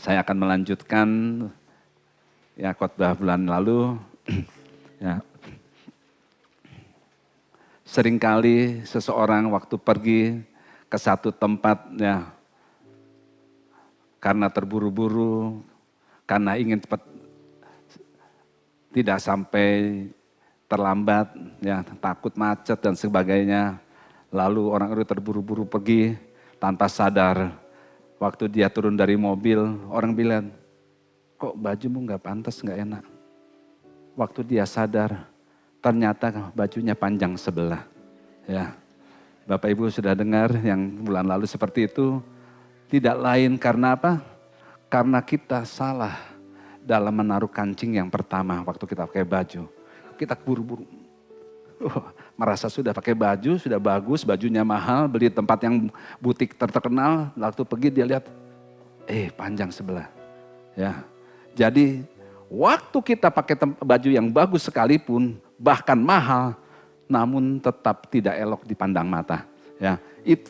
Saya akan melanjutkan ya khotbah bulan lalu. Ya. Seringkali seseorang waktu pergi ke satu tempat ya karena terburu-buru, karena ingin cepat tidak sampai terlambat, ya takut macet dan sebagainya. Lalu orang itu terburu-buru pergi tanpa sadar. Waktu dia turun dari mobil, orang bilang, kok bajumu gak pantas, gak enak. Waktu dia sadar, ternyata bajunya panjang sebelah. Ya, Bapak Ibu sudah dengar yang bulan lalu seperti itu. Tidak lain karena apa? Karena kita salah dalam menaruh kancing yang pertama waktu kita pakai baju. Kita buru-buru. Merasa sudah pakai baju, sudah bagus, bajunya mahal, beli tempat yang butik terkenal, waktu pergi dia lihat, panjang sebelah. Ya, jadi waktu kita pakai baju yang bagus sekalipun, bahkan mahal, namun tetap tidak elok dipandang mata. Ya,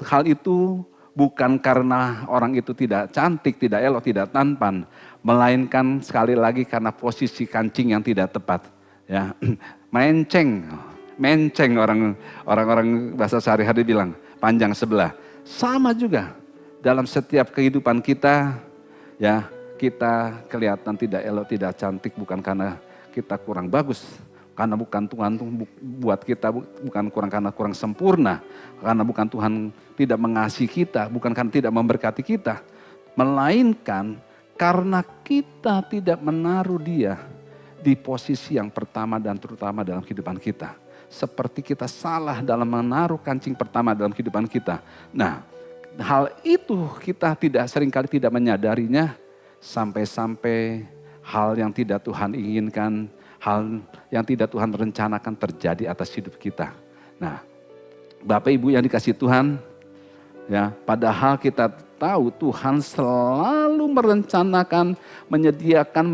hal itu bukan karena orang itu tidak cantik, tidak elok, tidak tampan, melainkan sekali lagi karena posisi kancing yang tidak tepat. Ya, menceng orang bahasa sehari-hari bilang panjang sebelah. Sama juga dalam setiap kehidupan kita, ya kita kelihatan tidak elok, tidak cantik bukan karena kita kurang bagus, karena bukan Tuhan buat kita, bukan karena kurang sempurna, karena bukan Tuhan tidak mengasihi kita, bukan karena tidak memberkati kita, melainkan karena kita tidak menaruh Dia di posisi yang pertama dan terutama dalam kehidupan kita. Seperti kita salah dalam menaruh kancing pertama dalam kehidupan kita. Nah, hal itu kita seringkali tidak menyadarinya sampai-sampai hal yang tidak Tuhan inginkan, hal yang tidak Tuhan rencanakan terjadi atas hidup kita. Nah, Bapak Ibu yang dikasihi Tuhan, ya, padahal kita tahu Tuhan selalu merencanakan, menyediakan,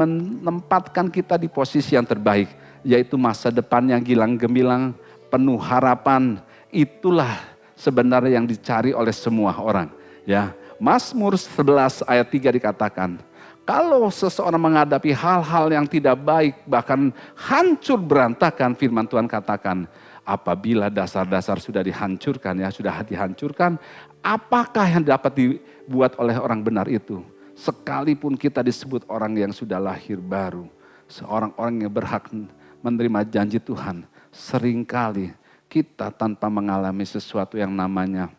menempatkan kita di posisi yang terbaik. Yaitu masa depan yang gilang gemilang, penuh harapan. Itulah sebenarnya yang dicari oleh semua orang. Ya, Mazmur 11 ayat 3 dikatakan, kalau seseorang menghadapi hal-hal yang tidak baik, bahkan hancur berantakan, firman Tuhan katakan, apabila dasar-dasar sudah dihancurkan, apakah yang dapat dibuat oleh orang benar itu? Sekalipun kita disebut orang yang sudah lahir baru, seorang-orang yang berhak menerima janji Tuhan, seringkali kita tanpa mengalami sesuatu yang namanya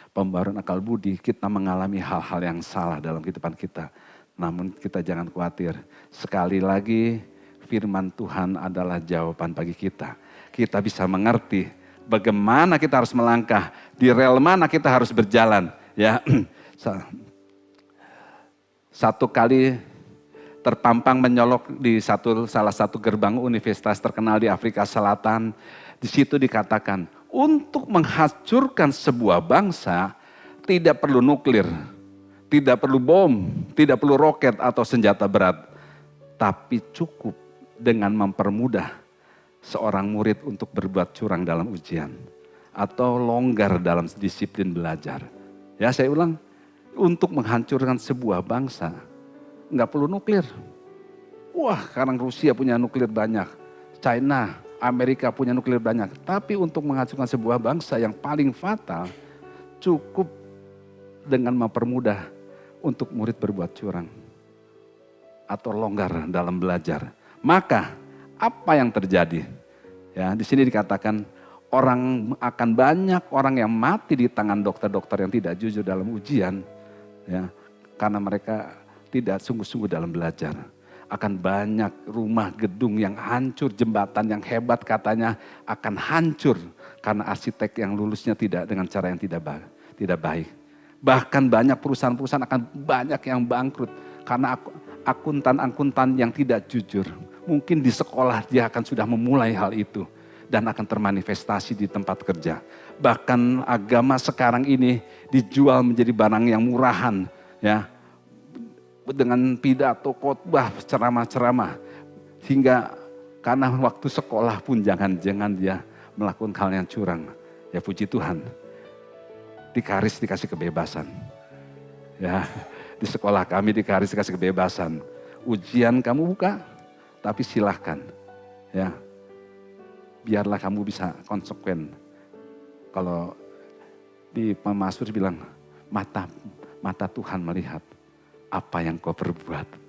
pembaruan akal budi, kita mengalami hal-hal yang salah dalam kehidupan kita. Namun kita jangan khawatir, sekali lagi firman Tuhan adalah jawaban bagi kita. Kita bisa mengerti bagaimana kita harus melangkah, di rel mana kita harus berjalan. Ya, satu kali terpampang menyolok di salah satu gerbang universitas terkenal di Afrika Selatan. Di situ dikatakan, untuk menghancurkan sebuah bangsa tidak perlu nuklir, tidak perlu bom, tidak perlu roket atau senjata berat. Tapi cukup dengan mempermudah seorang murid untuk berbuat curang dalam ujian. Atau longgar dalam disiplin belajar. Ya, saya ulang, untuk menghancurkan sebuah bangsa nggak perlu nuklir. Wah, sekarang Rusia punya nuklir banyak. China, Amerika punya nuklir banyak. Tapi untuk menghancurkan sebuah bangsa yang paling fatal, cukup dengan mempermudah untuk murid berbuat curang. Atau longgar dalam belajar. Maka, apa yang terjadi? Ya, di sini dikatakan, akan banyak orang yang mati di tangan dokter-dokter yang tidak jujur dalam ujian. Ya, karena mereka tidak sungguh-sungguh dalam belajar. Akan banyak rumah gedung yang hancur, jembatan yang hebat katanya akan hancur. Karena arsitek yang lulusnya tidak dengan cara yang tidak baik. Bahkan banyak perusahaan-perusahaan akan banyak yang bangkrut. Karena akuntan-akuntan yang tidak jujur. Mungkin di sekolah dia akan sudah memulai hal itu. Dan akan termanifestasi di tempat kerja. Bahkan agama sekarang ini dijual menjadi barang yang murahan. Ya, dengan pidato, khotbah, ceramah-ceramah. Hingga karena waktu sekolah pun jangan-jangan dia melakukan hal yang curang. Ya puji Tuhan, dikasih kebebasan. Ya, di sekolah kami dikasih kebebasan. Ujian kamu buka, tapi silahkan. Ya, biarlah kamu bisa konsekuen. Kalau di Mazmur bilang, mata Tuhan melihat apa yang kau perbuat.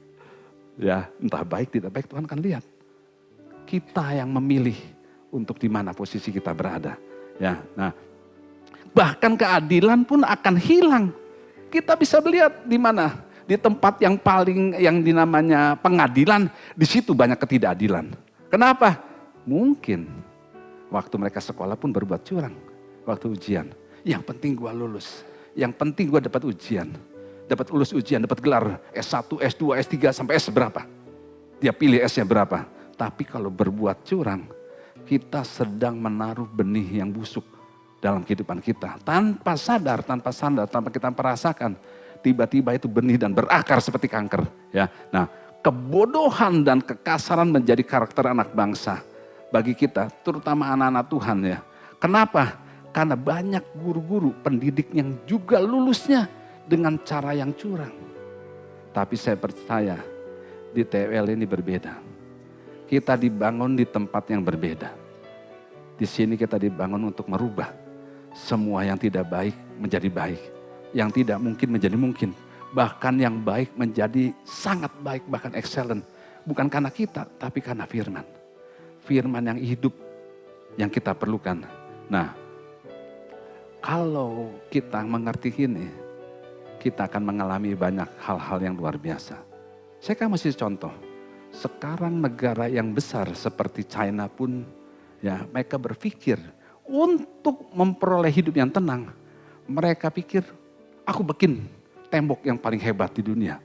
Ya, entah baik tidak baik Tuhan akan lihat. Kita yang memilih untuk di mana posisi kita berada. Ya, nah, bahkan keadilan pun akan hilang. Kita bisa melihat di mana, di tempat yang paling yang dinamanya pengadilan, di situ banyak ketidakadilan. Kenapa? Mungkin waktu mereka sekolah pun berbuat curang, waktu ujian. Yang penting gue lulus, yang penting gue dapat ujian, dapat lulus ujian, dapat gelar S1, S2, S3 sampai S berapa. Dia pilih S-nya berapa. Tapi kalau berbuat curang, kita sedang menaruh benih yang busuk dalam kehidupan kita. Tanpa sadar, tanpa kita merasakan. Tiba-tiba itu benih dan berakar seperti kanker. Ya, nah, kebodohan dan kekasaran menjadi karakter anak bangsa. Bagi kita, terutama anak-anak Tuhan ya. Kenapa? Karena banyak guru-guru pendidik yang juga lulusnya dengan cara yang curang. Tapi saya percaya di TWL ini berbeda. Kita dibangun di tempat yang berbeda. Di sini kita dibangun untuk merubah semua yang tidak baik menjadi baik. Yang tidak mungkin menjadi mungkin. Bahkan yang baik menjadi sangat baik, bahkan excellent. Bukan karena kita, tapi karena firman. Firman yang hidup yang kita perlukan. Nah, kalau kita mengerti ini, kita akan mengalami banyak hal-hal yang luar biasa. Saya kan masih contoh. Sekarang negara yang besar seperti China pun, ya mereka berpikir untuk memperoleh hidup yang tenang. Mereka pikir, aku bikin tembok yang paling hebat di dunia.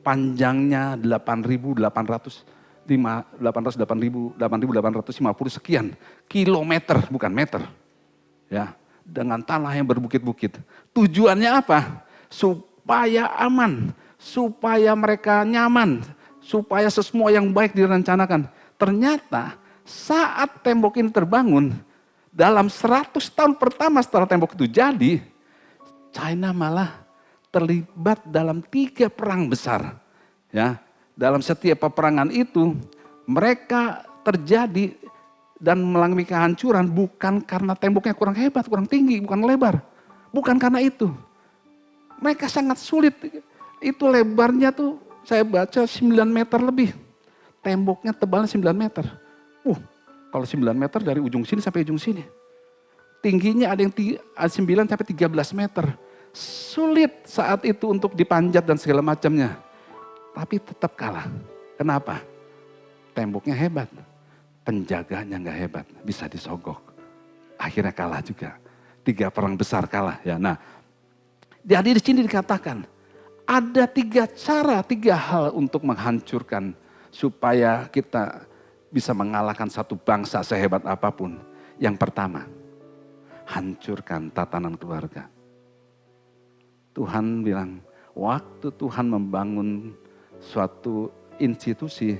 Panjangnya 8.850 sekian kilometer, bukan meter. Ya, dengan tanah yang berbukit-bukit. Tujuannya apa? Supaya aman, supaya mereka nyaman, supaya semua yang baik direncanakan. Ternyata saat tembok ini terbangun, dalam 100 tahun pertama setelah tembok itu jadi, China malah terlibat dalam 3 perang besar. Ya, dalam setiap peperangan itu mereka terjadi dan mengalami kehancuran bukan karena temboknya kurang hebat, kurang tinggi, bukan lebar. Bukan karena itu. Mereka sangat sulit. Itu lebarnya tuh saya baca 9 meter lebih. Temboknya tebalnya 9 meter. Kalau 9 meter dari ujung sini sampai ujung sini. Tingginya ada yang 9 sampai 13 meter. Sulit saat itu untuk dipanjat dan segala macamnya. Tapi tetap kalah. Kenapa? Temboknya hebat. Penjaganya nggak hebat. Bisa disogok. Akhirnya kalah juga. 3 perang besar kalah. Ya, nah, jadi di sini dikatakan ada 3 cara, 3 hal untuk menghancurkan supaya kita bisa mengalahkan satu bangsa sehebat apapun. Yang pertama, hancurkan tatanan keluarga. Tuhan bilang, waktu Tuhan membangun suatu institusi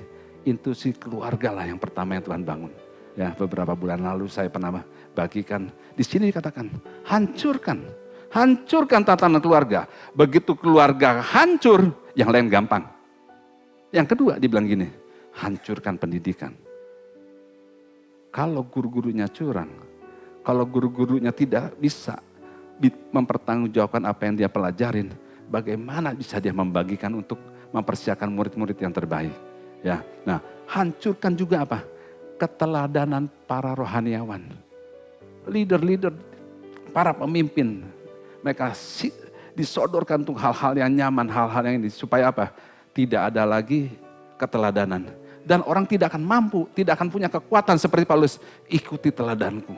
keluarga lah yang pertama yang Tuhan bangun. Ya, beberapa bulan lalu saya pernah bagikan, di sini dikatakan, hancurkan tatanan keluarga. Begitu keluarga hancur, yang lain gampang. Yang kedua dibilang gini, hancurkan pendidikan. Kalau guru-gurunya curang, kalau guru-gurunya tidak bisa mempertanggungjawabkan apa yang dia pelajarin, bagaimana bisa dia membagikan untuk mempersiapkan murid-murid yang terbaik. Ya, nah, hancurkan juga apa? Keteladanan para rohaniawan. Leader-leader, para pemimpin, mereka disodorkan untuk hal-hal yang nyaman, hal-hal yang ini. Supaya apa? Tidak ada lagi keteladanan. Dan orang tidak akan mampu, tidak akan punya kekuatan seperti Paulus. Ikuti teladanku.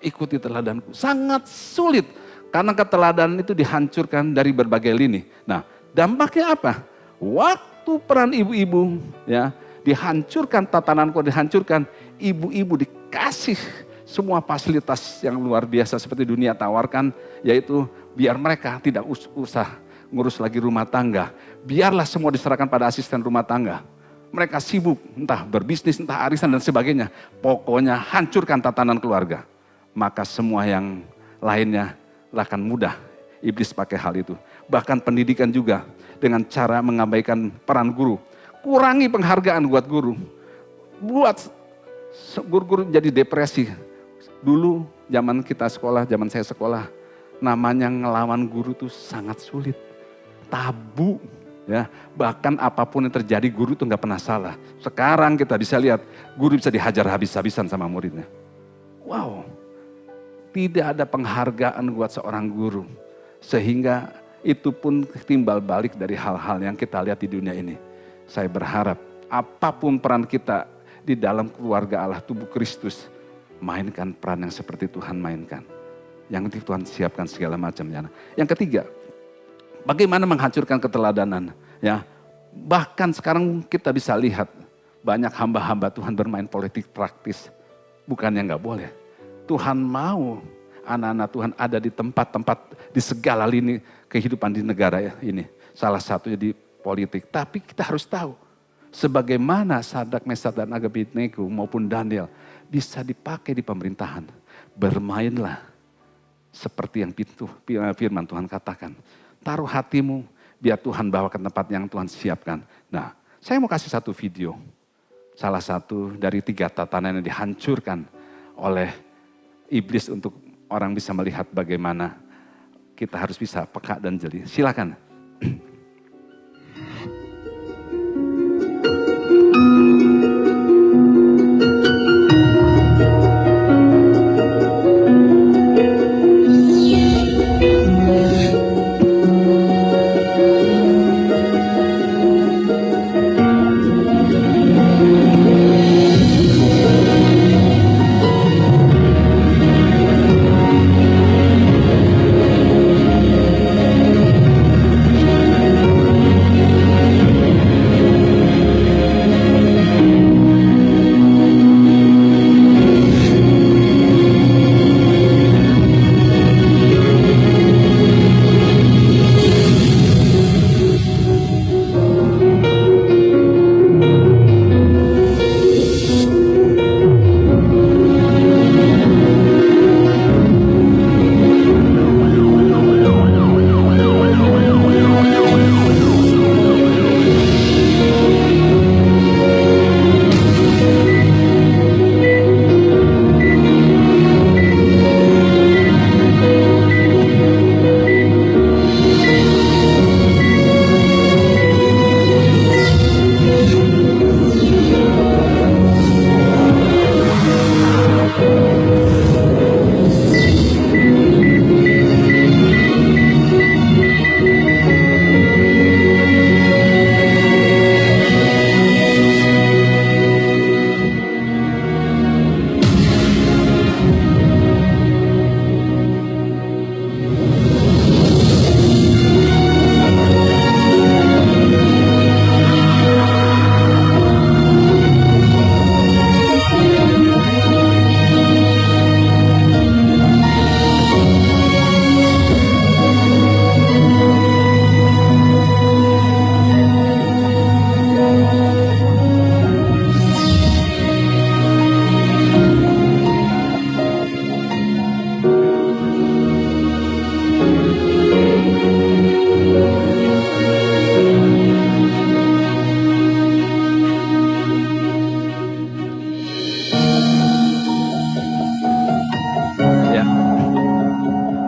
Ikuti teladanku. Sangat sulit. Karena keteladanan itu dihancurkan dari berbagai lini. Nah, dampaknya apa? Waktu peran ibu-ibu ya dihancurkan, tatananku dihancurkan. Ibu-ibu dikasih semua fasilitas yang luar biasa seperti dunia tawarkan. Yaitu biar mereka tidak usah ngurus lagi rumah tangga. Biarlah semua diserahkan pada asisten rumah tangga. Mereka sibuk entah berbisnis, entah arisan dan sebagainya. Pokoknya hancurkan tatanan keluarga. Maka semua yang lainnya akan mudah iblis pakai hal itu. Bahkan pendidikan juga dengan cara mengabaikan peran guru. Kurangi penghargaan buat guru. Buat guru-guru jadi depresi. Dulu zaman kita sekolah, zaman saya sekolah, namanya ngelawan guru tuh sangat sulit. Tabu. Ya, bahkan apapun yang terjadi guru tuh nggak pernah salah. Sekarang kita bisa lihat guru bisa dihajar habis-habisan sama muridnya. Wow, tidak ada penghargaan buat seorang guru. Sehingga itu pun timbal balik dari hal-hal yang kita lihat di dunia ini. Saya berharap apapun peran kita di dalam keluarga Allah tubuh Kristus, mainkan peran yang seperti Tuhan mainkan. Yang Tuhan siapkan segala macamnya. Yang ketiga, bagaimana menghancurkan keteladanan, ya. Bahkan sekarang kita bisa lihat banyak hamba-hamba Tuhan bermain politik praktis. Bukannya nggak boleh. Tuhan mau anak-anak Tuhan ada di tempat-tempat di segala lini kehidupan di negara ini. Salah satunya di politik. Tapi kita harus tahu sebagaimana Sadrak, Mesak dan Abednego maupun Daniel bisa dipakai di pemerintahan. Bermainlah seperti yang firman Tuhan katakan. Taruh hatimu, biar Tuhan bawa ke tempat yang Tuhan siapkan. Nah, saya mau kasih satu video. Salah satu dari 3 tatanan yang dihancurkan oleh iblis untuk orang bisa melihat bagaimana kita harus bisa peka dan jeli. Silakan.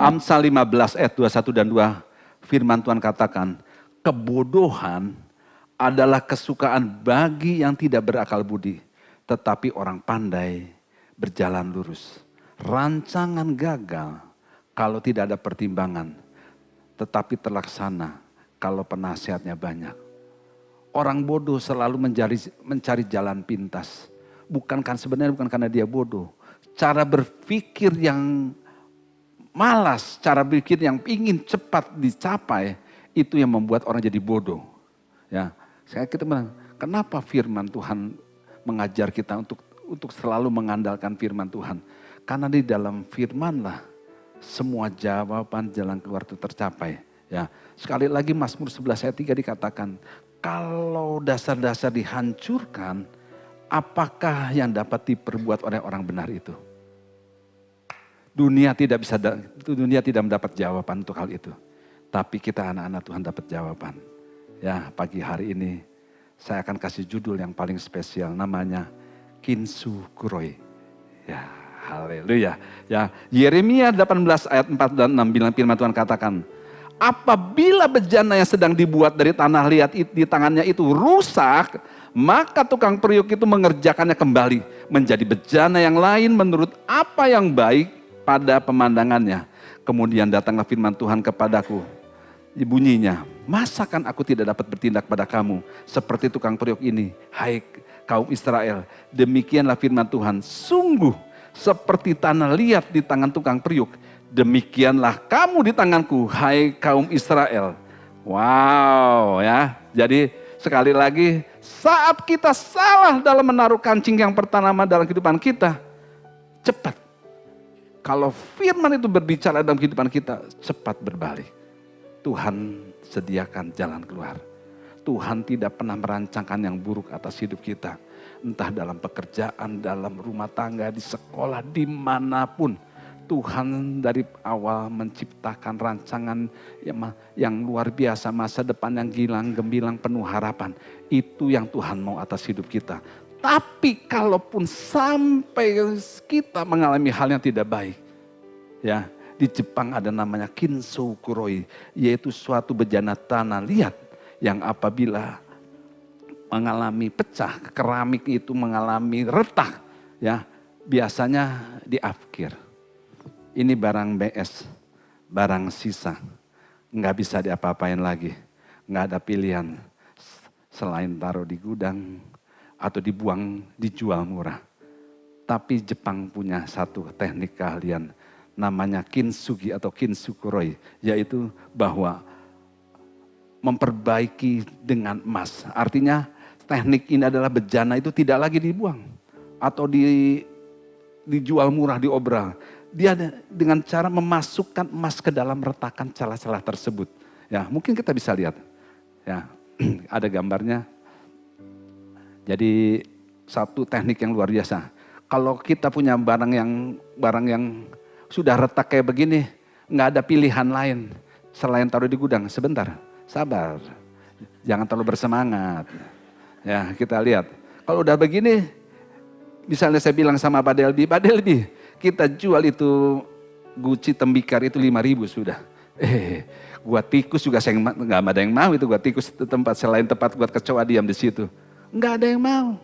Amsal 15 ayat 21 dan 2 firman Tuhan katakan, kebodohan adalah kesukaan bagi yang tidak berakal budi, tetapi orang pandai berjalan lurus. Rancangan gagal kalau tidak ada pertimbangan, tetapi terlaksana kalau penasihatnya banyak. Orang bodoh selalu mencari jalan pintas. Sebenarnya bukan karena dia bodoh. Cara berpikir yang malas, cara berpikir yang ingin cepat dicapai, itu yang membuat orang jadi bodoh. Ya, kita bilang, kenapa firman Tuhan mengajar kita untuk selalu mengandalkan firman Tuhan? Karena di dalam firman-lah semua jawaban jalan keluar itu tercapai. Ya, sekali lagi Mazmur 11 ayat 3 dikatakan, kalau dasar-dasar dihancurkan, apakah yang dapat diperbuat oleh orang benar itu? Dunia tidak mendapat jawaban untuk hal itu. Tapi kita anak-anak Tuhan dapat jawaban. Ya, pagi hari ini saya akan kasih judul yang paling spesial, namanya Kintsukuroi. Ya, haleluya. Ya, Yeremia 18 ayat 4 dan 6 bilang firman Tuhan katakan, apabila bejana yang sedang dibuat dari tanah liat di tangannya itu rusak, maka tukang periuk itu mengerjakannya kembali menjadi bejana yang lain menurut apa yang baik pada pemandangannya. Kemudian datanglah firman Tuhan kepadaku, bunyinya, masakan aku tidak dapat bertindak pada kamu seperti tukang periuk ini, hai kaum Israel. Demikianlah firman Tuhan, sungguh seperti tanah liat di tangan tukang periuk, demikianlah kamu di tanganku, hai kaum Israel. Wow, ya. Jadi sekali lagi, saat kita salah dalam menaruh kancing yang pertama dalam kehidupan kita, cepat. Kalau firman itu berbicara dalam kehidupan kita, cepat berbalik. Tuhan sediakan jalan keluar. Tuhan tidak pernah merancangkan yang buruk atas hidup kita. Entah dalam pekerjaan, dalam rumah tangga, di sekolah, dimanapun. Tuhan dari awal menciptakan rancangan yang luar biasa, masa depan yang gilang, gemilang, penuh harapan. Itu yang Tuhan mau atas hidup kita. Tapi kalaupun sampai kita mengalami hal yang tidak baik, ya, di Jepang ada namanya Kintsukuroi, yaitu suatu bejana tanah liat yang apabila mengalami pecah, keramik itu mengalami retak, ya, biasanya diafkir. Ini barang BS, barang sisa, nggak bisa diapa-apain lagi, nggak ada pilihan selain taruh di gudang atau dibuang, dijual murah. Tapi Jepang punya satu teknik keahlian, namanya kintsugi atau kintsukuroi, yaitu bahwa memperbaiki dengan emas. Artinya teknik ini adalah bejana itu tidak lagi dibuang atau dijual murah, diobral. Dia dengan cara memasukkan emas ke dalam retakan celah-celah tersebut. Ya, mungkin kita bisa lihat. Ya, ada gambarnya. Jadi satu teknik yang luar biasa. Kalau kita punya barang yang sudah retak kayak begini, nggak ada pilihan lain selain taruh di gudang. Sebentar, sabar, jangan terlalu bersemangat. Ya, kita lihat. Kalau udah begini, misalnya saya bilang sama Pak Delbi, kita jual itu guci tembikar itu 5.000 sudah. Buat tikus juga saya nggak ada yang mau itu, buat tikus itu tempat selain tempat buat kecoa diam di situ. Nggak ada yang mau.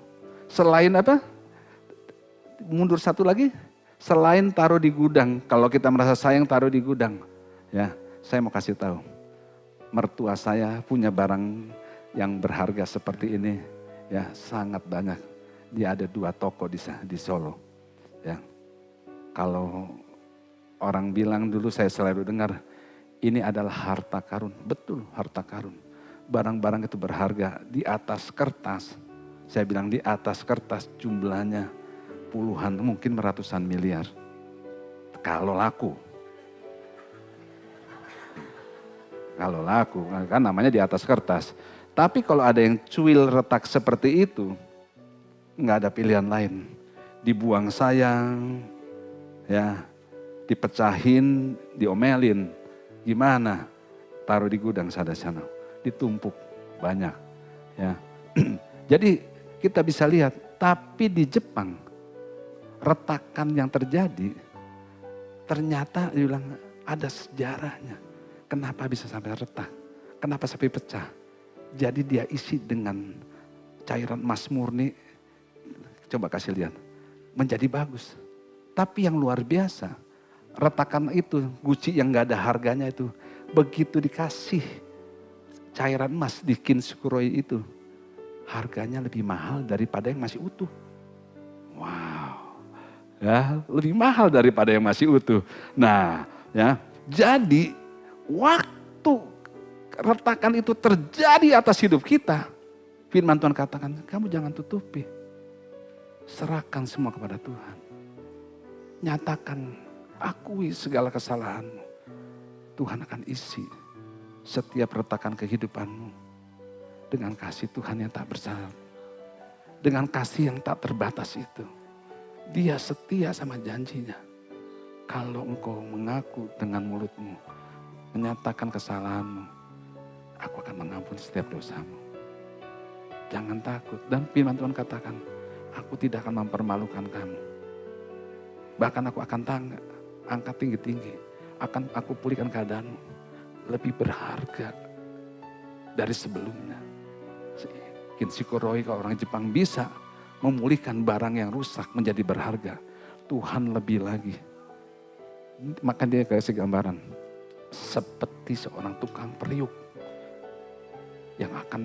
Selain apa? Mundur satu lagi. Selain taruh di gudang, kalau kita merasa sayang taruh di gudang. Ya, saya mau kasih tahu. Mertua saya punya barang yang berharga seperti ini. Ya, sangat banyak. Dia ada 2 toko di Solo. Ya. Kalau orang bilang dulu saya selalu dengar, ini adalah harta karun. Betul, harta karun. Barang-barang itu berharga di atas kertas. Saya bilang di atas kertas jumlahnya puluhan, mungkin ratusan miliar. Kalau laku. Kalau laku, kan namanya di atas kertas. Tapi kalau ada yang cuil retak seperti itu, nggak ada pilihan lain. Dibuang sayang, ya, dipecahin, diomelin. Gimana? Taruh di gudang sana, ditumpuk banyak. Ya. Jadi kita bisa lihat, tapi di Jepang, retakan yang terjadi, ternyata bilang ada sejarahnya. Kenapa bisa sampai retak? Kenapa sampai pecah? Jadi dia isi dengan cairan emas murni. Coba kasih lihat. Menjadi bagus. Tapi yang luar biasa, retakan itu, guci yang gak ada harganya itu, begitu dikasih cairan emas di Kintsukuroi itu, harganya lebih mahal daripada yang masih utuh. Wow. Ya, lebih mahal daripada yang masih utuh. Nah, ya, jadi waktu retakan itu terjadi atas hidup kita, firman Tuhan katakan, kamu jangan tutupi. Serahkan semua kepada Tuhan. Nyatakan, akui segala kesalahanmu. Tuhan akan isi setiap retakan kehidupanmu dengan kasih Tuhan yang tak bersalah. Dengan kasih yang tak terbatas itu. Dia setia sama janjinya. Kalau engkau mengaku dengan mulutmu menyatakan kesalahanmu, aku akan mengampuni setiap dosamu. Jangan takut. Dan firman Tuhan katakan, aku tidak akan mempermalukan kamu. Bahkan aku akan angkat tinggi-tinggi. Akan aku pulihkan keadaanmu. Lebih berharga dari sebelumnya. Kinshiko-roi kalau orang Jepang bisa memulihkan barang yang rusak menjadi berharga. Tuhan lebih lagi. Maka dia kasih gambaran. Seperti seorang tukang periuk. Yang akan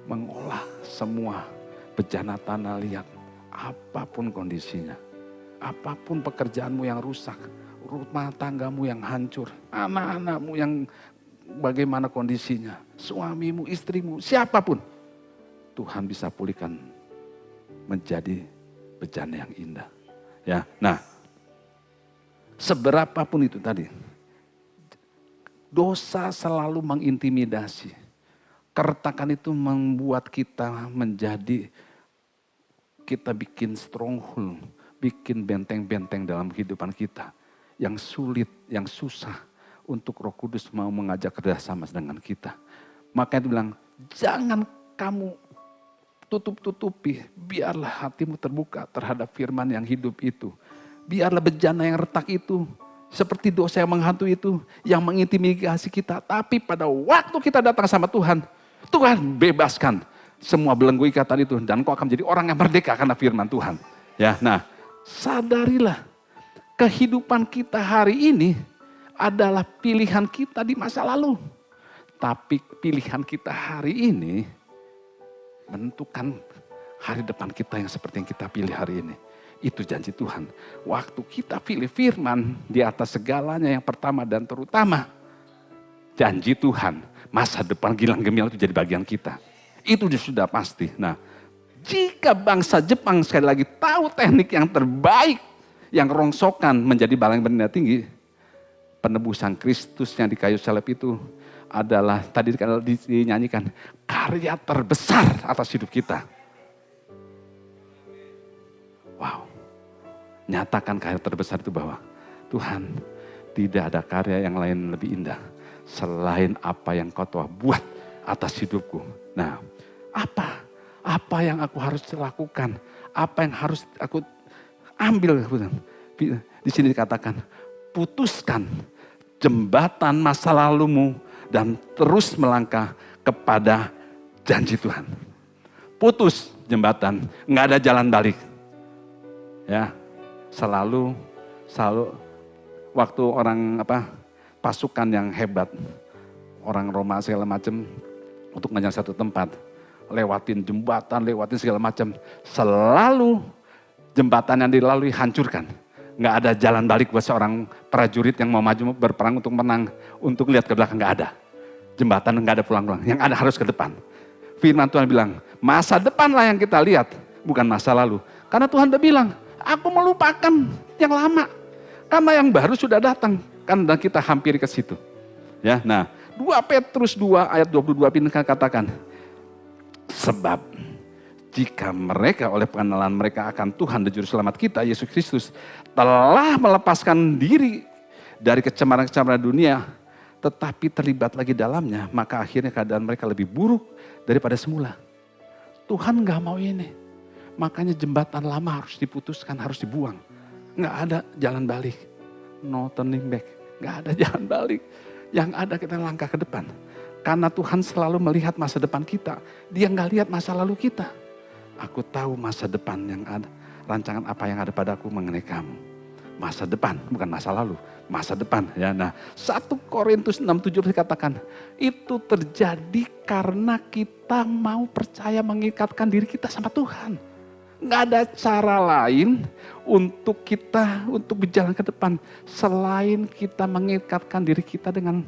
mengolah semua bejana tanah liat. Apapun kondisinya. Apapun pekerjaanmu yang rusak. Rumah tanggamu yang hancur. Anak-anakmu yang bagaimana kondisinya. Suamimu, istrimu, siapapun. Tuhan bisa pulihkan menjadi bejana yang indah. Ya, nah, seberapapun itu tadi, dosa selalu mengintimidasi. Keretakan itu membuat kita menjadi, kita bikin stronghold, bikin benteng-benteng dalam kehidupan kita. Yang sulit, yang susah untuk Roh Kudus mau mengajak kerjasama dengan kita. Makanya dia bilang, jangan kamu tutup-tutupi, biarlah hatimu terbuka terhadap firman yang hidup itu. Biarlah bejana yang retak itu, seperti dosa yang menghantui itu, yang mengintimidasi kita. Tapi pada waktu kita datang sama Tuhan, Tuhan bebaskan semua belenggu ikatan itu. Dan kau akan menjadi orang yang merdeka karena firman Tuhan. Ya, nah, sadarilah kehidupan kita hari ini adalah pilihan kita di masa lalu. Tapi pilihan kita hari ini menentukan hari depan kita yang seperti yang kita pilih hari ini. Itu janji Tuhan. Waktu kita pilih firman di atas segalanya yang pertama dan terutama. Janji Tuhan. Masa depan gilang gemilang itu jadi bagian kita. Itu sudah pasti. Nah, jika bangsa Jepang sekali lagi tahu teknik yang terbaik. Yang rongsokan menjadi balang bendera tinggi. Penebusan Kristus yang di kayu salib itu adalah tadi dinyanyikan karya terbesar atas hidup kita. Wow. Nyatakan karya terbesar itu bahwa Tuhan, tidak ada karya yang lain lebih indah selain apa yang kau telah buat atas hidupku. Nah, apa yang aku harus lakukan? Apa yang harus aku ambil? Di sini dikatakan, putuskan jembatan masa lalumu dan terus melangkah kepada janji Tuhan. Putus jembatan, nggak ada jalan balik. Ya, selalu waktu orang pasukan yang hebat, orang Roma segala macam untuk menyerang satu tempat, lewatin jembatan, lewatin segala macam, selalu jembatan yang dilalui hancurkan. Nggak ada jalan balik buat seorang prajurit yang mau maju berperang untuk menang, untuk lihat ke belakang, nggak ada. Jembatan nggak ada pulang-pulang, yang ada harus ke depan. Firman Tuhan bilang, masa depanlah yang kita lihat, bukan masa lalu. Karena Tuhan udah bilang, aku melupakan yang lama, karena yang baru sudah datang. Kan dan kita hampir ke situ. Ya, nah, 2 Petrus 2 ayat 22 katakan, sebab jika mereka oleh pengenalan mereka akan Tuhan dan Juru Selamat kita, Yesus Kristus, telah melepaskan diri dari kecemaran-kecemaran dunia, tetapi terlibat lagi dalamnya, maka akhirnya keadaan mereka lebih buruk daripada semula. Tuhan gak mau ini. Makanya jembatan lama harus diputuskan, harus dibuang. Gak ada jalan balik. No turning back. Gak ada jalan balik. Yang ada kita langkah ke depan. Karena Tuhan selalu melihat masa depan kita. Dia gak lihat masa lalu kita. Aku tahu masa depan yang ada, rancangan apa yang ada padaku mengenai kamu. Masa depan, bukan masa lalu, masa depan. Ya, nah, 1 Korintus 6:7 dikatakan, itu terjadi karena kita mau percaya mengikatkan diri kita sama Tuhan. Nggak ada cara lain untuk kita, untuk berjalan ke depan, selain kita mengikatkan diri kita dengan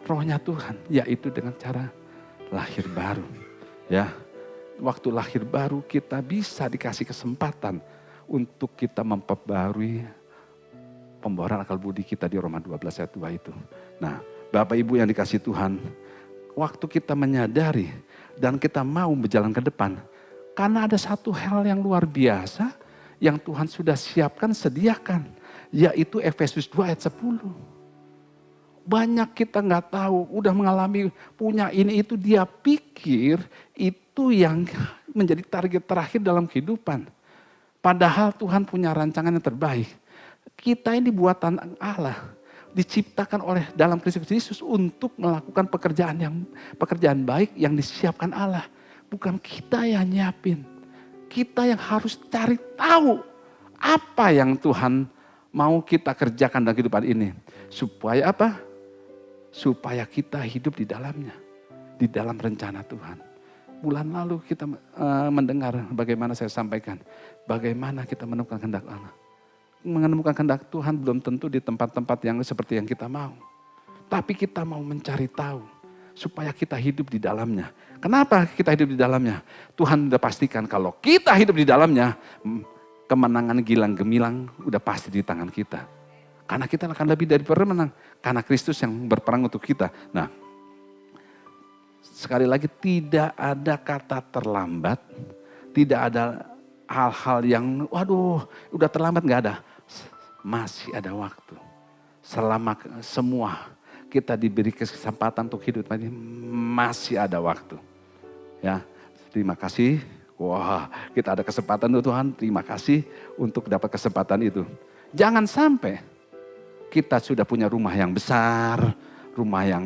rohnya Tuhan, yaitu dengan cara lahir baru. Ya. Waktu lahir baru kita bisa dikasih kesempatan untuk kita memperbarui pembaharuan akal budi kita di Roma 12 ayat 2 itu. Nah, Bapak Ibu yang dikasih Tuhan, waktu kita menyadari dan kita mau berjalan ke depan, karena ada satu hal yang luar biasa yang Tuhan sudah siapkan, sediakan, yaitu Efesus 2 ayat 10. Banyak kita nggak tahu, udah mengalami punya ini itu, dia pikir itu yang menjadi target terakhir dalam kehidupan. Padahal Tuhan punya rancangan yang terbaik. Kita ini buatan Allah, diciptakan oleh dalam Kristus Yesus untuk melakukan pekerjaan baik yang disiapkan Allah. Bukan kita yang nyiapin. Kita yang harus cari tahu apa yang Tuhan mau kita kerjakan dalam kehidupan ini. Supaya apa? Supaya kita hidup di dalamnya. Di dalam rencana Tuhan. Bulan lalu kita mendengar bagaimana saya sampaikan. Bagaimana kita menemukan kehendak Allah. Menemukan kehendak Tuhan belum tentu di tempat-tempat yang seperti yang kita mau. Tapi kita mau mencari tahu. Supaya kita hidup di dalamnya. Kenapa kita hidup di dalamnya? Tuhan sudah pastikan kalau kita hidup di dalamnya. Kemenangan gilang gemilang udah pasti di tangan kita. Karena kita akan lebih dari pemenang. Karena Kristus yang berperang untuk kita. Nah, sekali lagi tidak ada kata terlambat. Tidak ada hal-hal yang waduh udah terlambat, gak ada. Masih ada waktu. Selama semua kita diberi kesempatan untuk hidup ini masih ada waktu. Ya, terima kasih. Wah, kita ada kesempatan tuh Tuhan. Terima kasih untuk dapat kesempatan itu. Jangan sampai kita sudah punya rumah yang besar, rumah yang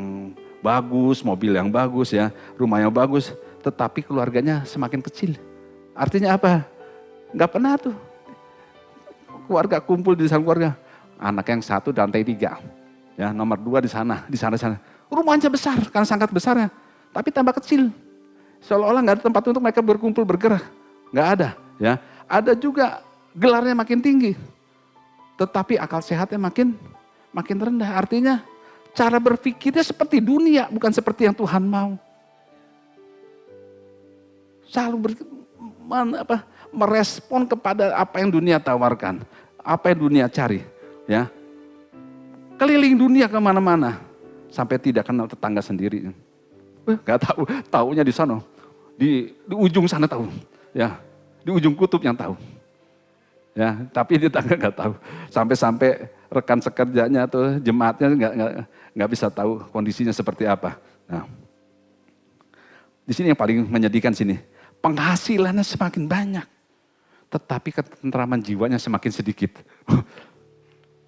bagus, mobil yang bagus ya, rumah yang bagus, tetapi keluarganya semakin kecil. Artinya apa? Gak pernah tuh keluarga kumpul di sana keluarga. Anak yang satu di lantai 3, ya nomor 2 di sana. Rumahnya besar, karena sangat besar ya, tapi tambah kecil. Seolah-olah gak ada tempat untuk mereka berkumpul bergerak, gak ada. Ya, ada juga gelarnya makin tinggi, tetapi akal sehatnya makin rendah. Artinya cara berpikirnya seperti dunia, bukan seperti yang Tuhan mau. Selalu merespon kepada apa yang dunia tawarkan, apa yang dunia cari. Ya, keliling dunia kemana-mana, sampai tidak kenal tetangga sendiri. Gak tahu, taunya di sana, di ujung sana tahu. Ya, di ujung kutub yang tahu. Ya, tapi di tangga nggak tahu. Sampai rekan sekerjanya atau jemaatnya nggak bisa tahu kondisinya seperti apa. Nah, di sini yang paling menyedihkan sini, penghasilannya semakin banyak, tetapi ketentraman jiwanya semakin sedikit.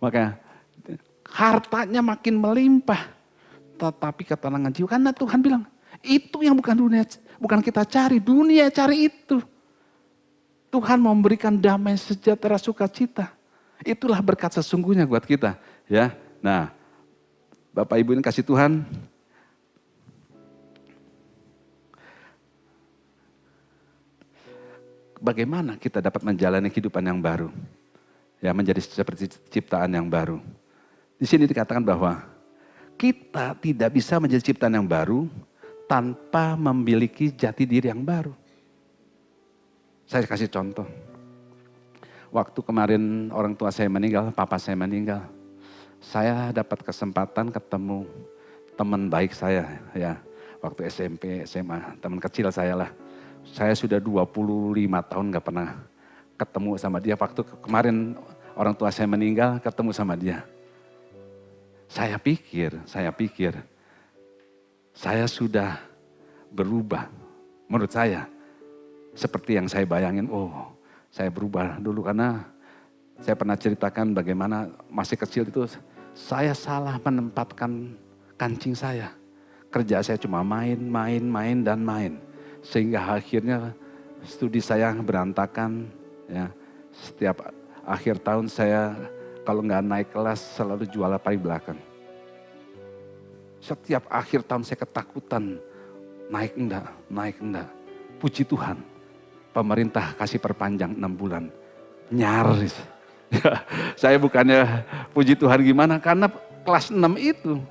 Makanya hartanya makin melimpah, tetapi ketenangan jiwa. Karena Tuhan bilang itu yang bukan kita cari, dunia cari itu. Tuhan mau memberikan damai sejahtera sukacita. Itulah berkat sesungguhnya buat kita, ya. Nah, Bapak Ibu ini kasih Tuhan. Bagaimana kita dapat menjalani kehidupan yang baru? Ya, menjadi seperti ciptaan yang baru. Di sini dikatakan bahwa kita tidak bisa menjadi ciptaan yang baru tanpa memiliki jati diri yang baru. Saya kasih contoh. Waktu kemarin orang tua saya meninggal, papa saya meninggal. Saya dapat kesempatan ketemu teman baik saya ya. Waktu SMP, SMA, teman kecil saya lah. Saya sudah 25 tahun gak pernah ketemu sama dia. Waktu kemarin orang tua saya meninggal, ketemu sama dia. Saya pikir saya sudah berubah. Menurut saya. Seperti yang saya bayangin, saya berubah dulu karena saya pernah ceritakan bagaimana masih kecil itu saya salah menempatkan kancing saya. Kerja saya cuma main. Sehingga akhirnya studi saya berantakan. Ya. Setiap akhir tahun saya kalau nggak naik kelas selalu jual paling belakang. Setiap akhir tahun saya ketakutan, naik enggak. Puji Tuhan. Pemerintah kasih perpanjang 6 bulan. Nyaris. Saya bukannya puji Tuhan gimana. Karena kelas 6 itu.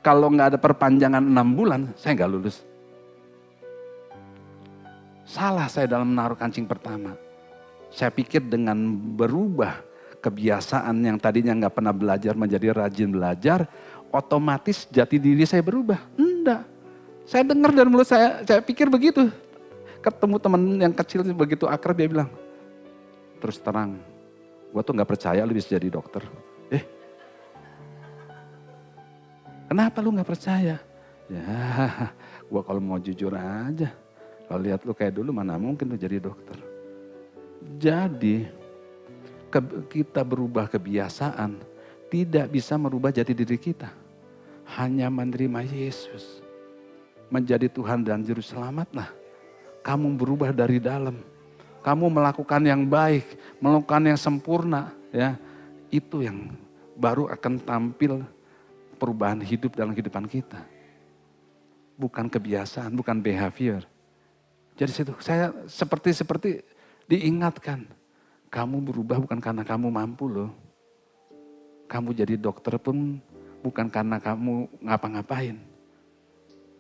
Kalau nggak ada perpanjangan 6 bulan. Saya nggak lulus. Salah saya dalam menaruh kancing pertama. Saya pikir dengan berubah kebiasaan yang tadinya nggak pernah belajar menjadi rajin belajar. Otomatis jati diri saya berubah. Enggak. Saya dengar dari mulut saya pikir begitu. Ketemu teman yang kecil begitu akrab, dia bilang, terus terang, gue tuh gak percaya lu bisa jadi dokter. Kenapa lu gak percaya? Ya, gua kalau mau jujur aja. Kalau lihat lu kayak dulu mana mungkin lu jadi dokter. Jadi kita berubah kebiasaan tidak bisa merubah jati diri kita. Hanya menerima Yesus menjadi Tuhan dan Juru Selamatlah. Kamu berubah dari dalam. Kamu melakukan yang baik, melakukan yang sempurna, ya. Itu yang baru akan tampil perubahan hidup dalam kehidupan kita. Bukan kebiasaan, bukan behavior. Jadi situ saya seperti diingatkan. Kamu berubah bukan karena kamu mampu loh. Kamu jadi dokter pun bukan karena kamu ngapa-ngapain.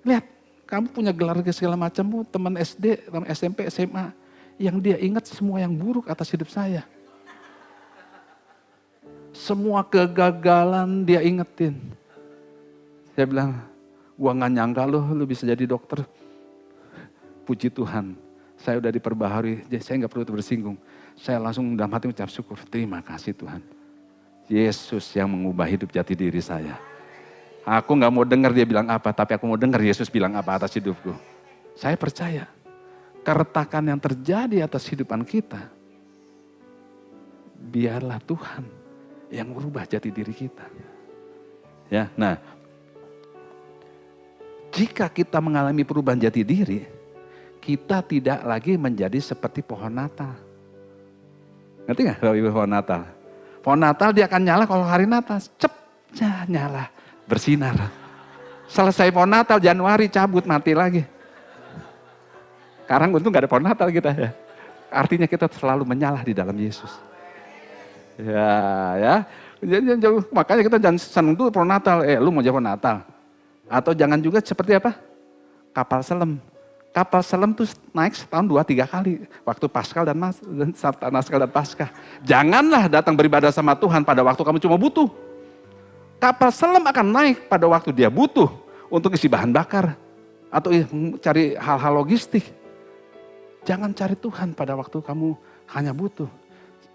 Lihat, kamu punya gelar segala macam, teman SD, teman SMP, SMA. Yang dia ingat semua yang buruk atas hidup saya. Semua kegagalan dia ingetin. Saya bilang, gua gak nyangka lu bisa jadi dokter. Puji Tuhan, saya udah diperbaharui, jadi saya gak perlu bersinggung. Saya langsung dalam hati mengucap syukur, terima kasih Tuhan. Yesus yang mengubah hidup jati diri saya. Aku gak mau dengar dia bilang apa, tapi aku mau dengar Yesus bilang apa atas hidupku. Saya percaya, keretakan yang terjadi atas hidupan kita, biarlah Tuhan yang merubah jati diri kita. Ya, nah, jika kita mengalami perubahan jati diri, kita tidak lagi menjadi seperti pohon Natal. Ngerti gak pohon Natal? Pohon Natal dia akan nyala kalau hari Natal. Nyala, bersinar. Selesai pohon Natal, Januari cabut, mati lagi. Sekarang untung gak ada pohon Natal kita ya. Artinya kita selalu menyala di dalam Yesus. Ya. Makanya kita jangan senang dulu pohon Natal. Lu mau jadi pohon Natal. Atau jangan juga seperti apa? Kapal selam. Kapal selam tuh naik setahun 2-3 kali. Waktu Paskah dan Naskah dan Paskah. Janganlah datang beribadah sama Tuhan pada waktu kamu cuma butuh. Kapal selam akan naik pada waktu dia butuh. Untuk isi bahan bakar. Atau cari hal-hal logistik. Jangan cari Tuhan pada waktu kamu hanya butuh.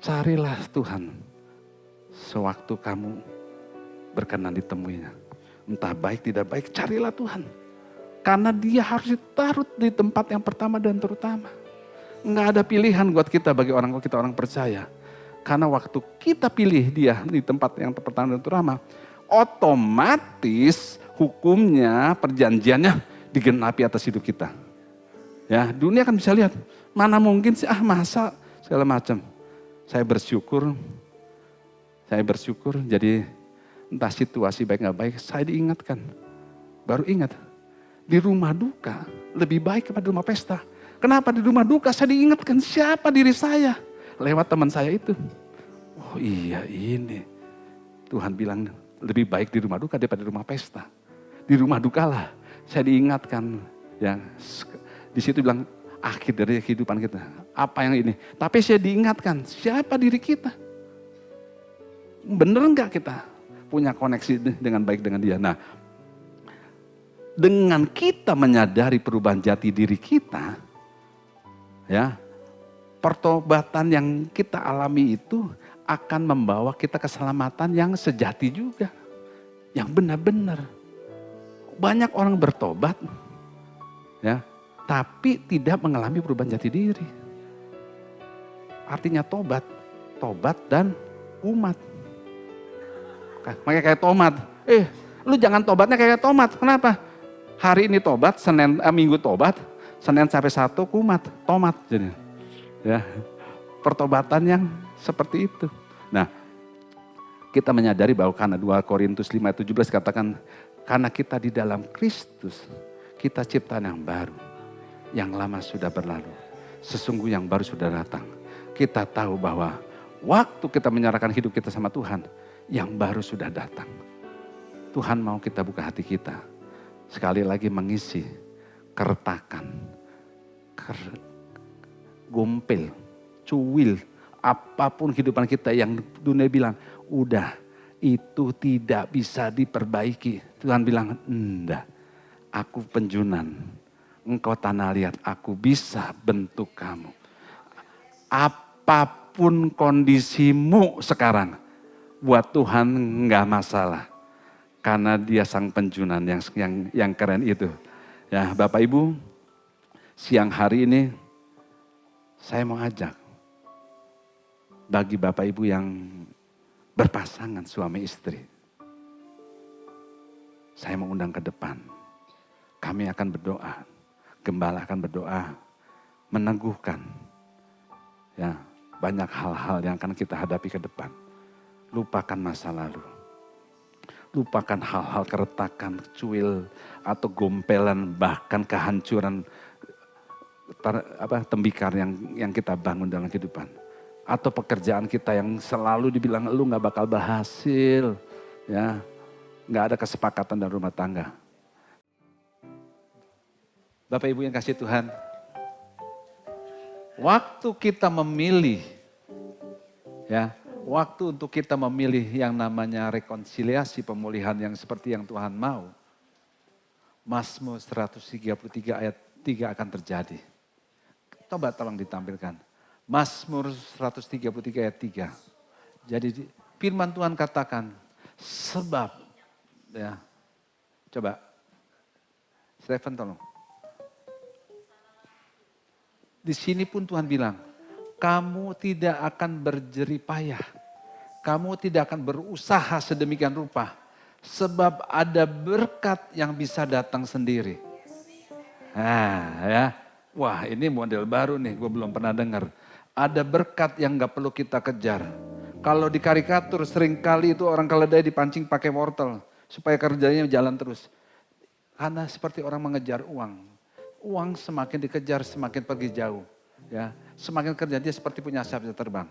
Carilah Tuhan. Sewaktu kamu berkenan ditemuinya. Entah baik tidak baik, carilah Tuhan. Karena dia harus ditaruh di tempat yang pertama dan terutama. Enggak ada pilihan buat kita bagi orang percaya. Karena waktu kita pilih dia di tempat yang pertama dan terutama, otomatis hukumnya, perjanjiannya digenapi atas hidup kita. Ya, dunia kan bisa lihat, mana mungkin sih masa segala macam. Saya bersyukur jadi entah situasi baik nggak baik, saya diingatkan. Baru ingat, di rumah duka lebih baik daripada rumah pesta. Kenapa di rumah duka saya diingatkan siapa diri saya? Lewat teman saya itu. Oh iya ini. Tuhan bilang lebih baik di rumah duka daripada di rumah pesta. Di rumah dukalah saya diingatkan. Ya, di situ bilang akhir dari kehidupan kita. Apa yang ini? Tapi saya diingatkan siapa diri kita? Bener enggak kita punya koneksi dengan baik dengan dia? Nah, dengan kita menyadari perubahan jati diri kita, ya, pertobatan yang kita alami itu akan membawa kita keselamatan yang sejati juga, yang benar-benar. Banyak orang bertobat, ya, tapi tidak mengalami perubahan jati diri. Artinya tobat dan umat. Makanya kayak tomat. Lu jangan tobatnya kayak tomat. Kenapa? Hari ini tobat, Minggu tobat, Senin sampai Sabtu kumat, tomat. Jadi, ya, pertobatan yang seperti itu. Nah, kita menyadari bahwa karena 2 Korintus 5:17 katakan, karena kita di dalam Kristus, kita ciptaan yang baru. Yang lama sudah berlalu, sesungguh yang baru sudah datang. Kita tahu bahwa waktu kita menyerahkan hidup kita sama Tuhan, yang baru sudah datang. Tuhan mau kita buka hati kita. Sekali lagi mengisi keretakan, gompel, cuwil, apapun kehidupan kita yang dunia bilang, udah itu tidak bisa diperbaiki. Tuhan bilang, enggak, aku penjunan, engkau tanah liat, aku bisa bentuk kamu. Apapun kondisimu sekarang, buat Tuhan enggak masalah. Karena dia sang penjunan yang keren itu. Ya, Bapak Ibu, siang hari ini saya mau ajak bagi Bapak Ibu yang berpasangan suami istri. Saya mau undang ke depan. Kami akan berdoa. Gembala akan berdoa. Meneguhkan. Ya, banyak hal-hal yang akan kita hadapi ke depan. Lupakan masa lalu. Lupakan hal-hal keretakan, cuil, atau gompelan, bahkan kehancuran tembikar yang kita bangun dalam kehidupan. Atau pekerjaan kita yang selalu dibilang lu gak bakal berhasil. Ya, gak ada kesepakatan dalam rumah tangga. Bapak Ibu yang kasih Tuhan, waktu kita memilih, ya, waktu untuk kita memilih yang namanya rekonsiliasi, pemulihan yang seperti yang Tuhan mau, Mazmur 133 ayat 3 akan terjadi. Coba tolong ditampilkan. Mazmur 133 ayat 3. Jadi firman Tuhan katakan, sebab, ya, coba, Stephen tolong. Di sini pun Tuhan bilang, kamu tidak akan berjerih payah. Kamu tidak akan berusaha sedemikian rupa. Sebab ada berkat yang bisa datang sendiri. Nah ya, wah ini model baru nih, gue belum pernah dengar. Ada berkat yang gak perlu kita kejar. Kalau di karikatur seringkali itu orang keledai dipancing pakai wortel. Supaya kerjanya jalan terus. Karena seperti orang mengejar uang. Uang semakin dikejar semakin pergi jauh. Ya, semakin kerja dia seperti punya sayap bisa terbang.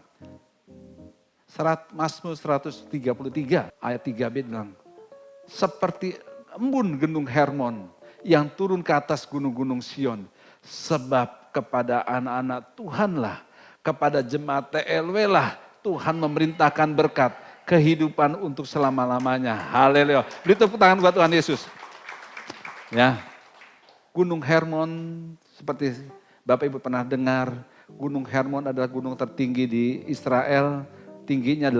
Mazmur 133 ayat 3b bilang, seperti embun gunung Hermon yang turun ke atas gunung-gunung Sion. Sebab kepada anak-anak Tuhanlah, kepada jemaat TLW lah Tuhan memerintahkan berkat kehidupan untuk selama-lamanya. Haleluya. Beri tepuk tangan buat Tuhan Yesus. Ya, Gunung Hermon seperti Bapak Ibu pernah dengar, Gunung Hermon adalah gunung tertinggi di Israel, tingginya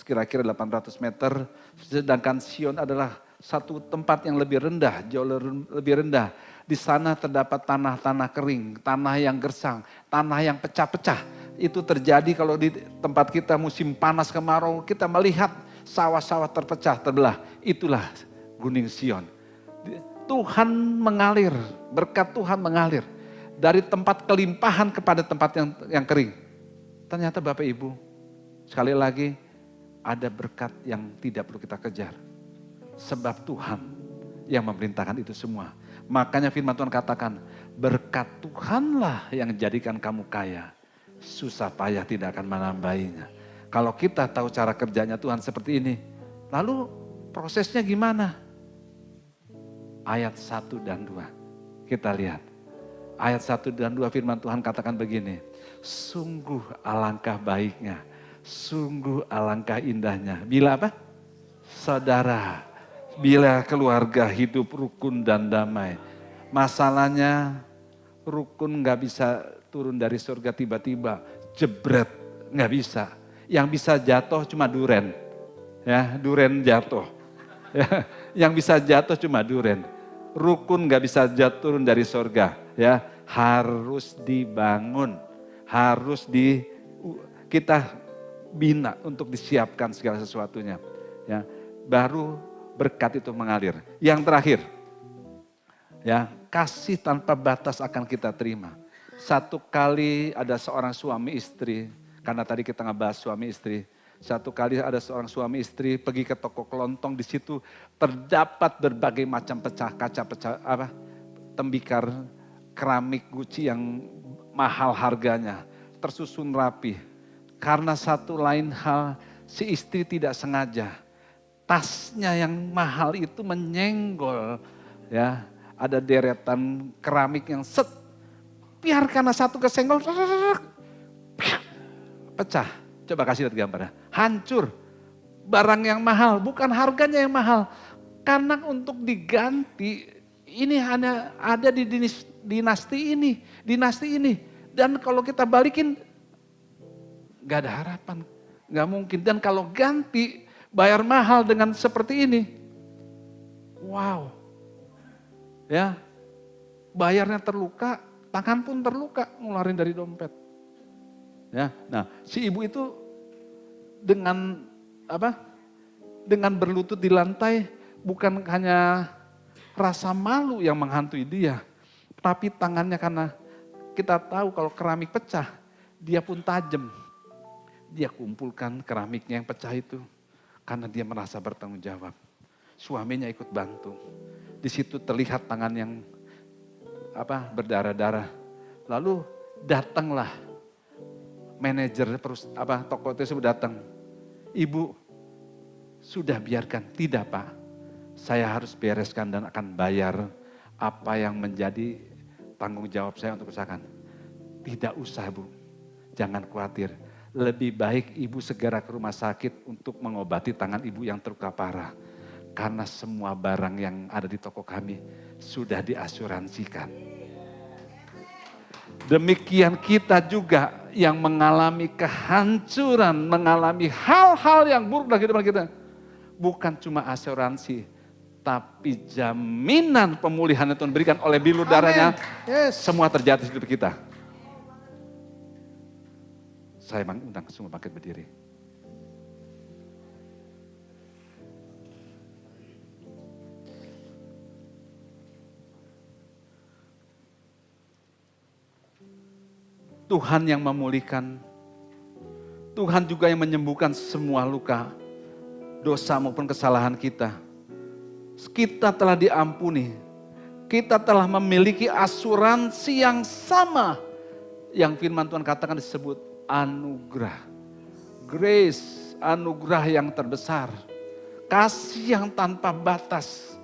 kira-kira 800 meter, sedangkan Sion adalah satu tempat yang lebih rendah, jauh lebih rendah. Di sana terdapat tanah-tanah kering, tanah yang gersang, tanah yang pecah-pecah. Itu terjadi kalau di tempat kita musim panas kemarau, kita melihat sawah-sawah terpecah, terbelah. Itulah Gunung Sion. Tuhan mengalir, berkat Tuhan mengalir. Dari tempat kelimpahan kepada tempat yang kering. Ternyata Bapak Ibu, sekali lagi ada berkat yang tidak perlu kita kejar. Sebab Tuhan yang memerintahkan itu semua. Makanya firman Tuhan katakan, berkat Tuhanlah yang jadikan kamu kaya. Susah payah tidak akan menambahinya. Kalau kita tahu cara kerjanya Tuhan seperti ini, lalu prosesnya gimana? Ayat 1 dan 2, kita lihat. Ayat 1 dan 2 firman Tuhan katakan begini, sungguh alangkah baiknya, sungguh alangkah indahnya. Bila apa? Saudara, bila keluarga hidup rukun dan damai. Masalahnya rukun gak bisa turun dari surga tiba-tiba, jebret, gak bisa. Yang bisa jatuh cuma duren, ya duren jatuh. Ya, yang bisa jatuh cuma duren. Rukun gak bisa jatuh turun dari surga, ya harus dibangun, kita bina untuk disiapkan segala sesuatunya, ya baru berkat itu mengalir. Yang terakhir, ya kasih tanpa batas akan kita terima. Satu kali ada seorang suami istri, karena tadi kita ngebahas suami istri. Satu kali ada seorang suami istri pergi ke toko kelontong, di situ terdapat berbagai macam tembikar keramik guci yang mahal harganya, tersusun rapi. Karena satu lain hal, si istri tidak sengaja, tasnya yang mahal itu menyenggol, ya ada deretan keramik yang biar karena satu kesenggol, pecah. Coba kasih lihat gambarnya. Hancur. Barang yang mahal, bukan harganya yang mahal. Karena untuk diganti, ini hanya ada di dinasti ini. Dan kalau kita balikin, gak ada harapan. Gak mungkin. Dan kalau ganti, bayar mahal dengan seperti ini. Wow. Ya, bayarnya terluka, tangan pun terluka, ngeluarin dari dompet. Ya, nah si ibu itu dengan dengan berlutut di lantai, bukan hanya rasa malu yang menghantui dia, tapi tangannya karena kita tahu kalau keramik pecah, dia pun tajam. Dia kumpulkan keramiknya yang pecah itu karena dia merasa bertanggung jawab. Suaminya ikut bantu. Di situ terlihat tangan yang berdarah-darah. Lalu datanglah manajer toko tersebut datang. Ibu, sudah biarkan. Tidak Pak, saya harus bereskan dan akan bayar apa yang menjadi tanggung jawab saya untuk usahakan. Tidak usah Bu, jangan khawatir. Lebih baik ibu segera ke rumah sakit untuk mengobati tangan ibu yang terluka parah. Karena semua barang yang ada di toko kami sudah diasuransikan. Demikian kita juga yang mengalami kehancuran, mengalami hal-hal yang buruk dalam kehidupan kita. Bukan cuma asuransi, tapi jaminan pemulihan yang Tuhan berikan oleh bilur darahnya. Yes. Semua terjadi di hidup kita. Saya mengundang semua bangkit berdiri. Tuhan yang memulihkan, Tuhan juga yang menyembuhkan semua luka, dosa maupun kesalahan kita. Kita telah diampuni, kita telah memiliki asuransi yang sama, yang firman Tuhan katakan disebut anugerah. Grace, anugerah yang terbesar, kasih yang tanpa batas,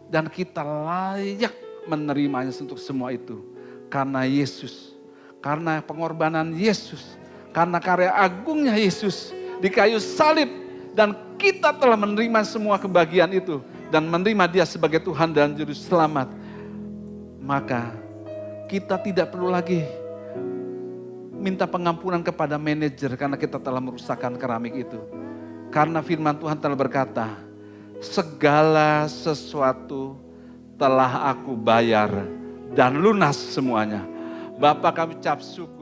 dan kita layak menerimanya untuk semua itu. Karena Yesus, karena pengorbanan Yesus, karena karya agungnya Yesus di kayu salib, dan kita telah menerima semua kebahagiaan itu dan menerima Dia sebagai Tuhan dan Juru Selamat. Maka kita tidak perlu lagi minta pengampunan kepada manajer karena kita telah merusakkan keramik itu. Karena firman Tuhan telah berkata, segala sesuatu telah aku bayar dan lunas semuanya. Bapa, kami ucap syukur.